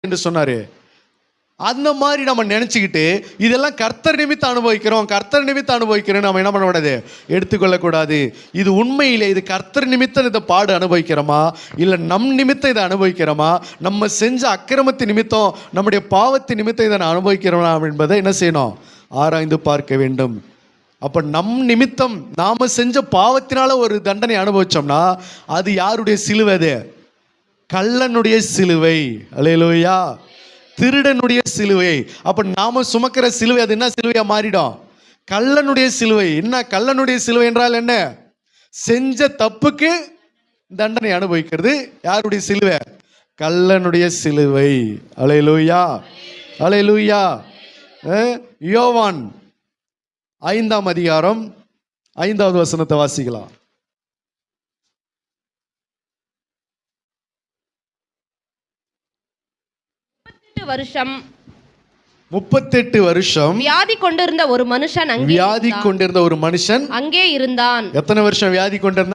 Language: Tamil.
என்று சொன்னாரு. அந்த மாதிரி நம்ம நினைச்சுக்கிட்டு இதெல்லாம் கர்த்தர் நிமித்தம் அனுபவிக்கிறோம் நம்ம என்ன பண்ணக்கூடாது, எடுத்துக்கொள்ளக்கூடாது. இது உண்மையிலே இது கர்த்தர் நிமித்தம் இந்த பாடு அனுபவிக்கிறோமா, இல்லை நம் நிமித்தம் இதை அனுபவிக்கிறோமா, நம்ம செஞ்ச அக்கிரமத்தின் நிமித்தம் நம்முடைய பாவத்தின் நிமித்தம் இதை அனுபவிக்கிறோமா என்பதை என்ன செய்யணும், ஆராய்ந்து பார்க்க வேண்டும். அப்போ நம் நிமித்தம் நாம் செஞ்ச பாவத்தினால ஒரு தண்டனை அனுபவிச்சோம்னா அது யாருடைய சிலுவை? அது கள்ளனுடைய சிலுவை. அல்லேலூயா. திருடனுடைய சிலுவை. அப்போ நாம சுமக்கிற சிலுவை அது என்ன சிலுவையா மாறிடும்? கள்ளனுடைய சிலுவை. என்ன கள்ளனுடைய சிலுவை என்றால் என்ன? செஞ்ச தப்புக்கு தண்டனை அனுபவிக்கிறது யாருடைய சிலுவை? கள்ளனுடைய சிலுவை. அல்லேலூயா, அல்லேலூயா. யோவான் 5ஆம் அதிகாரம் 5வது வசனத்தை வாசிக்கலாம். 38 வருஷம் வியாதி கொண்டிருந்த ஒரு மனுஷன் அங்கே இருந்தான். எத்தனை வருஷம் வியாதி கொண்டிருந்தான்?